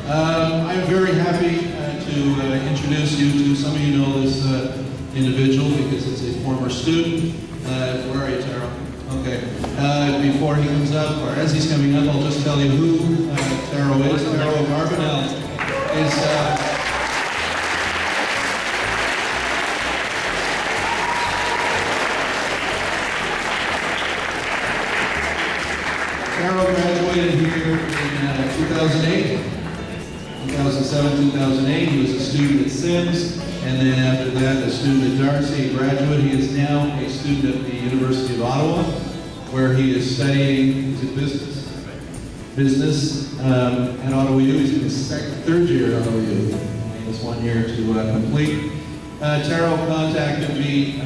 I'm very happy to introduce you to, some of you know this individual because it's a former student. Where are you, Taro? Okay. Before he comes up, or as he's coming up, I'll just tell you who Taro is. Taro Barbanel is... Taro graduated here in 2008, 2007, 2008. He was a student at Sims, and then after that, a student at Darcy, a graduate. He is now a student at the University of Ottawa, where he is studying business at Ottawa U. He's in his third year at Ottawa U. He has 1 year to complete. Taro contacted me,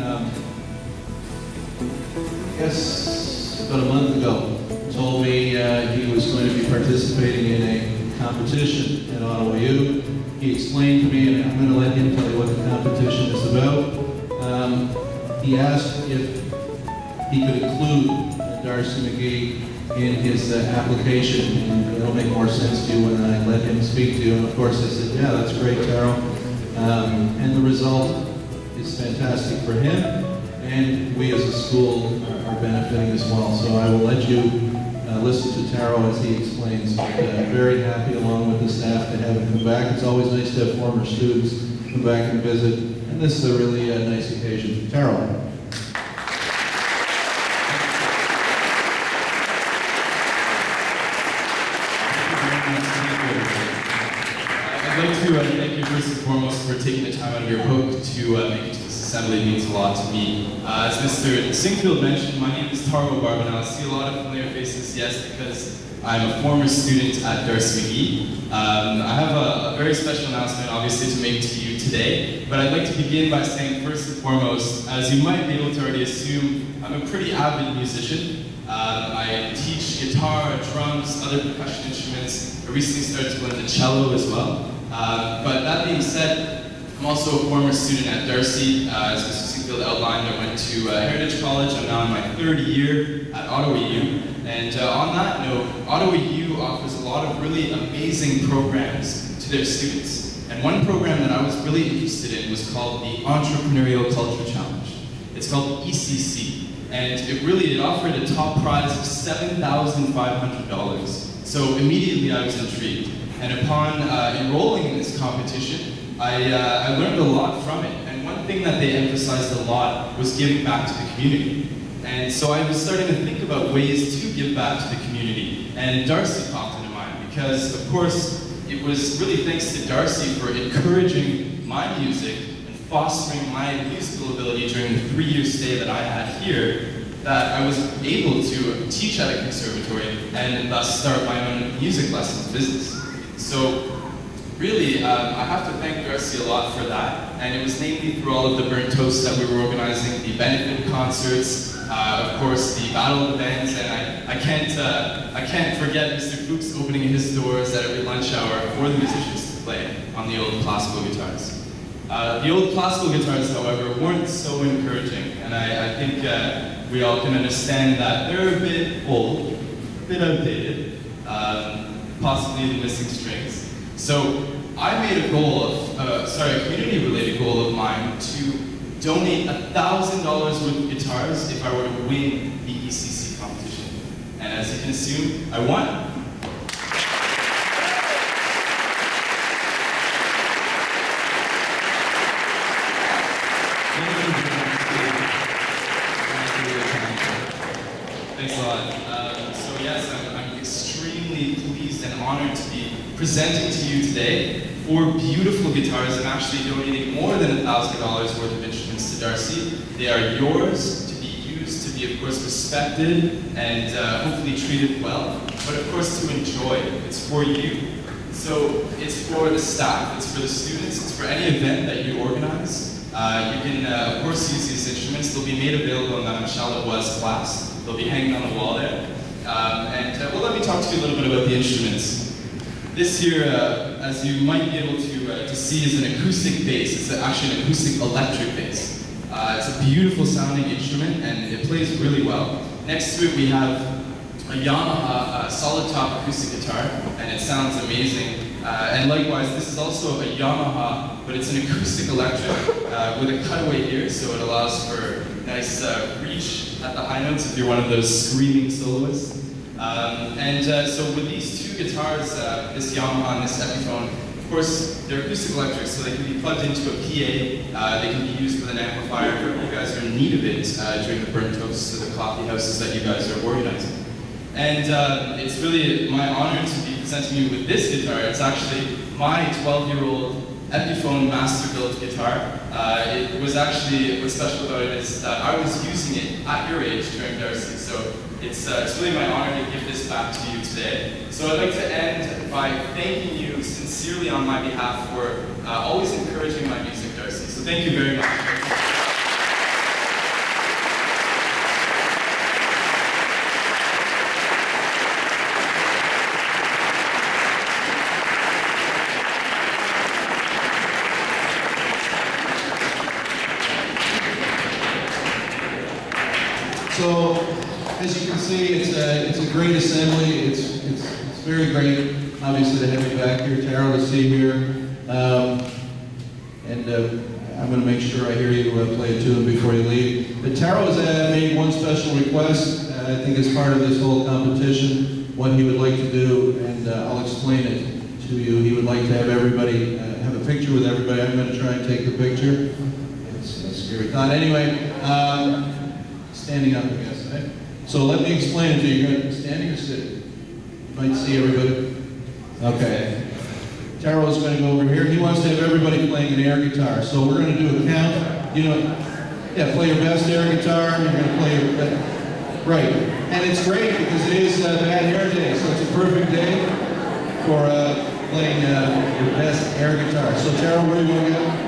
about a month ago. Told me he was going to be participating in a competition at Ottawa U. He explained to me, and I'm going to let him tell you what the competition is about. He asked if he could include Darcy McGee in his application, and it'll make more sense to you when I let him speak to you. And of course I said, yeah, that's great, Taro. And the result is fantastic for him, and we as a school are benefiting as well. So I will let you listen to Taro as he explains, but very happy along with the staff to have him come back. It's always nice to have former students come back and visit, and this is a really nice occasion. Taro. I'd like to thank you first and foremost for taking the time out of your book to make it to this assembly. It means a lot to me. As Mr. Singfield mentioned, my name is Taro Barbanel. I see a lot of familiar faces, yes, because I'm a former student at Darcy McGee. I have a very special announcement, obviously, to make to you today, but I'd like to begin by saying first and foremost, as you might be able to already assume, I'm a pretty avid musician. I teach guitar, drums, other percussion instruments. I recently started to learn the cello as well. But that being said, I'm also a former student at Darcy. As Mr. Singfield outlined, I went to Heritage College. I'm now in my third year at Ottawa U. And on that note, Ottawa U offers a lot of really amazing programs to their students. And one program that I was really interested in was called the Entrepreneurial Culture Challenge. It's called ECC. And it offered a top prize of $7,500. So immediately I was intrigued. And upon enrolling in this competition, I learned a lot from it. And one thing that they emphasized a lot was giving back to the community. And so I was starting to think about ways to give back to the community. And Darcy popped into mind because, of course, it was really thanks to Darcy for encouraging my music and fostering my musical ability during the 3-year stay that I had here, that I was able to teach at a conservatory and thus start my own music lessons business. So really, I have to thank Darcy a lot for that, and it was namely through all of the burnt toasts that we were organizing, the benefit concerts, of course the battle of the bands, and I can't forget Mr. Fuchs opening his doors at every lunch hour for the musicians to play on the old classical guitars. The old classical guitars, however, weren't so encouraging, and I think we all can understand that they're a bit old, a bit outdated, possibly the missing strings. So I made a community-related goal of mine to donate $1,000 worth of guitars if I were to win the ECC competition. And as you can assume, I won. Thanks a lot. So yes, I'm extremely pleased and honored to be presenting to you today 4 beautiful guitars. I'm actually donating more than $1,000 worth of instruments to Darcy. They are yours to be used, to be, of course, respected and hopefully treated well, but of course to enjoy. It's for you. So it's for the staff, it's for the students, it's for any event that you organize. You can, of course, use these instruments. They'll be made available in Madame Charlotte's class. They'll be hanging on the wall there. Well, let me talk to you a little bit about the instruments. This here, as you might be able to see, is an acoustic bass. It's actually an acoustic electric bass. It's a beautiful sounding instrument, and it plays really well. Next to it, we have a Yamaha solid top acoustic guitar, and it sounds amazing. And likewise, this is also a Yamaha, but it's an acoustic electric with a cutaway ear, so it allows for nice reach at the high notes if you're one of those screaming soloists. So with these two guitars, this Yamaha and this Epiphone, of course, they're acoustic electrics, so they can be plugged into a PA, they can be used with an amplifier if you guys are in need of it during the burnt toasts or the coffee houses that you guys are organizing. And it's really my honor to be presenting you with this guitar. It's actually my 12-year-old Epiphone master-built guitar. What's special about it is that I was using it at your age during Darcy, so it's really my honor to give this back to you today. So I'd like to end by thanking you sincerely on my behalf for always encouraging my music, Darcy. So thank you very much. So, as you can see, it's a great assembly. It's very great, obviously, to have you back here, Taro, to see here. I'm going to make sure I hear you play a tune before you leave. But Taro has made one special request, I think as part of this whole competition, what he would like to do, and I'll explain it to you. He would like to have everybody, have a picture with everybody. I'm going to try and take the picture. It's a scary thought. Anyway, standing up, I guess, right? So let me explain it to you. You're going to standing or sitting? You might see everybody. Okay. Taro is going to go over here. He wants to have everybody playing an air guitar. So we're going to do a count. You know, yeah, play your best air guitar. You're going to play your best. Right. And it's great because it is Bad Hair Day, so it's a perfect day for playing your best air guitar. So Taro, where do you want to go?